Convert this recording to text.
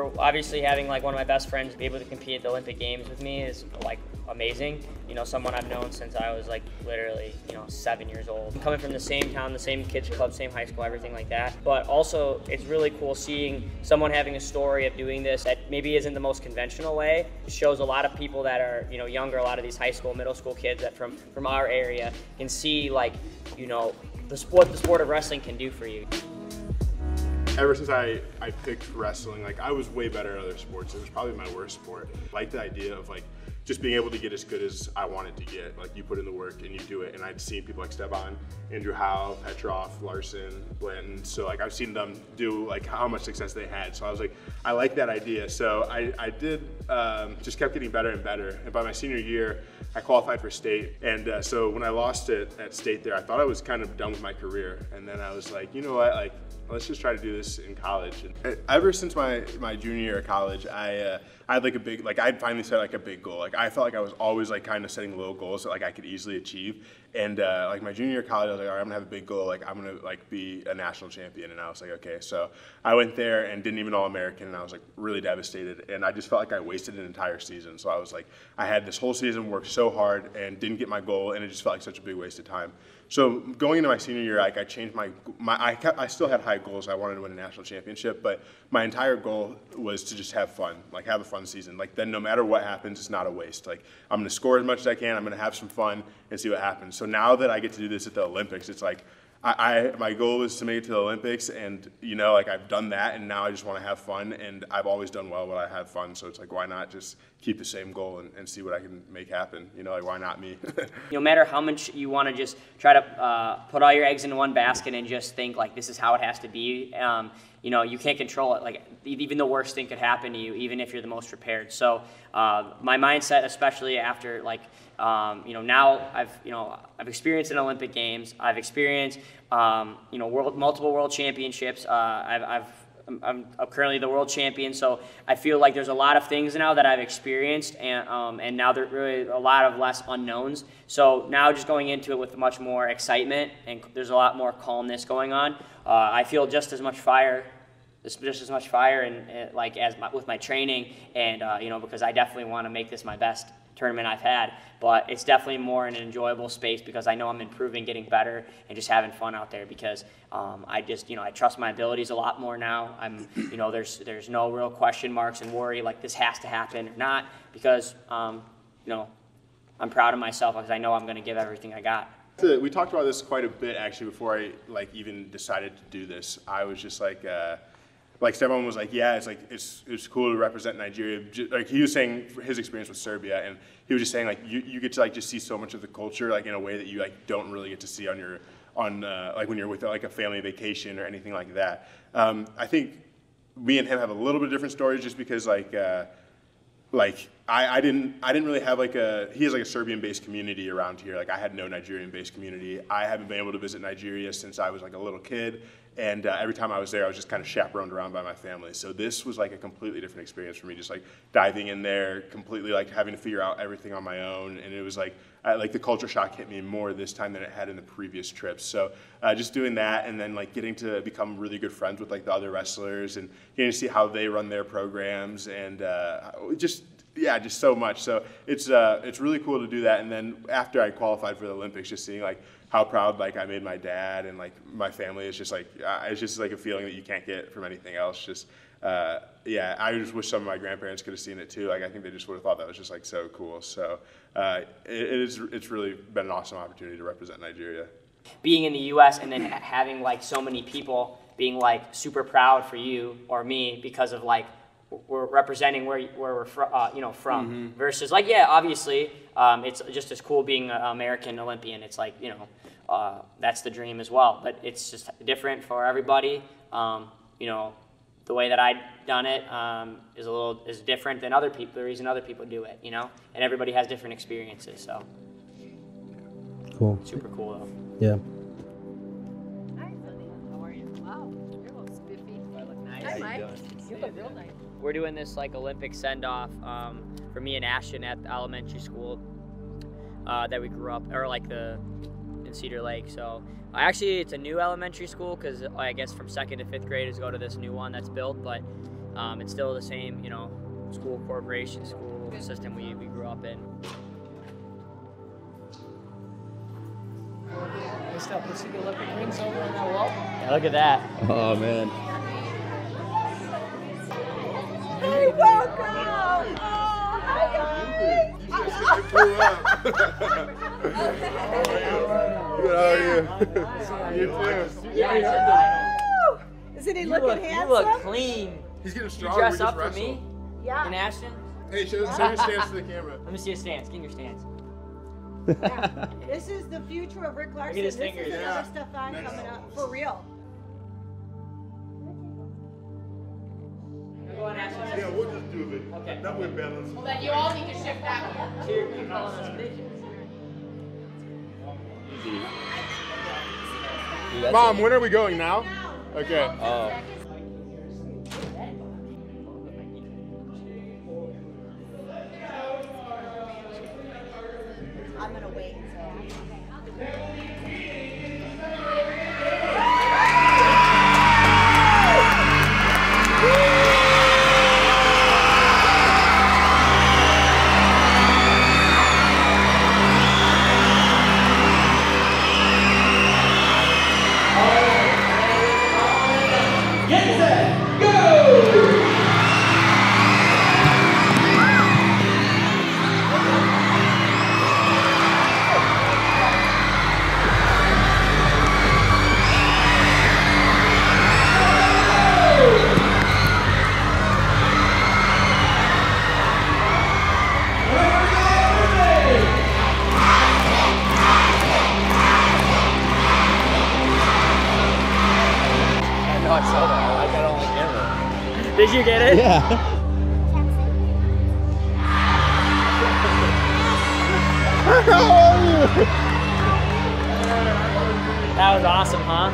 for obviously having like one of my best friends be able to compete at the Olympic Games with me is like amazing. You know, someone I've known since I was like literally, 7 years old. Coming from the same town, the same kids club, same high school, everything like that. But also it's really cool seeing someone having a story of doing this that maybe isn't the most conventional way. It shows a lot of people that are, younger, a lot of these high school, middle school kids that from our area can see like, the sport of wrestling can do for you. Ever since I picked wrestling, like I was way better at other sports. It was probably my worst sport. I liked the idea of like just being able to get as good as I wanted to get. Like you put in the work and you do it. And I'd seen people like Stevan, Andrew Howe, Petrov, Larson, Blanton. So like I've seen them do like how much success they had. So I was like, I like that idea. So I did, just kept getting better and better. And by my senior year, I qualified for state. And so when I lost it at state there, I thought I was kind of done with my career. And then I was like, you know what, like, let's just try to do this in college. And ever since my junior year of college, I had like a big, like I'd finally set like a big goal. Like I felt like I was always like kind of setting low goals that like I could easily achieve. And like my junior year of college, I was like, all right, I'm gonna have a big goal. Like I'm gonna like be a national champion. And I was like, okay. So I went there and didn't even All-American, and I was like really devastated. And I just felt like I wasted an entire season. So I was like, I had this whole season, worked so hard and didn't get my goal, and it just felt like such a big waste of time. So going into my senior year, like I changed I still had high goals. I wanted to win a national championship, but my entire goal was to just have fun, like have a fun season. Like then no matter what happens, it's not a waste. Like I'm gonna score as much as I can, I'm gonna have some fun and see what happens. So now that I get to do this at the Olympics, it's like, my goal was to make it to the Olympics, and like I've done that, and now I just want to have fun, and I've always done well when I have fun, so it's like, why not just keep the same goal and see what I can make happen, like why not me? No matter how much you want to just try to put all your eggs in one basket and just think like this is how it has to be, you can't control it. Like even the worst thing could happen to you, even if you're the most prepared. So my mindset, especially after like, now I've experienced an Olympic Games. I've experienced, multiple world championships. I'm currently the world champion, so I feel like there's a lot of things now that I've experienced, and now there's really a lot of less unknowns. So now just going into it with much more excitement, and there's a lot more calmness going on. I feel just as much fire, and like with my training, and because I definitely want to make this my best tournament I've had, but it's definitely more in an enjoyable space because I know I'm improving, getting better, and just having fun out there because I trust my abilities a lot more now. I'm, there's no real question marks and worry like this has to happen or not because, I'm proud of myself because I know I'm going to give everything I got. We talked about this quite a bit actually before I even decided to do this. I was just like Stevan was like, yeah, it's like it's cool to represent Nigeria. Like he was saying his experience with Serbia, and he was just saying like you get to like just see so much of the culture like in a way that you like don't really get to see on like when you're with like a family vacation or anything like that. I think me and him have a little bit different stories just because like I didn't really have like he has like a Serbian-based community around here. Like I had no Nigerian-based community. I haven't been able to visit Nigeria since I was like a little kid. And every time I was there, I was just kind of chaperoned around by my family. So this was like a completely different experience for me, just like diving in there, completely like having to figure out everything on my own. And it was like the culture shock hit me more this time than it had in the previous trips. So just doing that, and then like getting to become really good friends with like the other wrestlers and getting to see how they run their programs, and just so much. So it's really cool to do that. And then after I qualified for the Olympics, just seeing like how proud like I made my dad and like my family is just like it's just like a feeling that you can't get from anything else. Just I just wish some of my grandparents could have seen it too. Like I think they just would have thought that was just like so cool. So it's really been an awesome opportunity to represent Nigeria. Being in the U.S. and then having like so many people being like super proud for you or me because of like we're representing where we're from, Mm-hmm. versus like, yeah, obviously, it's just as cool being an American Olympian. It's like, that's the dream as well, but it's just different for everybody. The way that I done it is different than other people, the reason other people do it, and everybody has different experiences, so. Cool. Super cool though. Yeah. Hi, Sonny. How are you? Wow, you're a little spiffy. I look nice. Hi, Mike. You look real nice. We're doing this like Olympic send-off for me and Ashton at the elementary school that we grew up, or like in Cedar Lake. So actually it's a new elementary school because I guess from 2nd to 5th graders go to this new one that's built, but it's still the same, school corporation, school system we grew up in. Next up, let's see the Olympic rings over on that wall. Yeah, look at that. Oh, man. Hey, welcome! Oh, hi guys! Pull up. Good, how are you? You too. Isn't he looking handsome? You look clean. He's getting You stronger. dress We just up for wrestled. me Yeah. and Ashton? Hey, show your stance to the camera. Let me see your stance. Get in your stance. Yeah. This is the future of Rick Larson. his This fingers. is Yeah. another Stevan coming up. For real. Go on, Ashton. Yeah, we'll just do it. Okay. That way balance. Well, then you all need to shift that way. So you're calling us bitches. Mom, when are we going now? Okay. Oh. I'm gonna wait until. I saw that. I got it on the camera. Did you get it? Yeah. That was awesome, huh?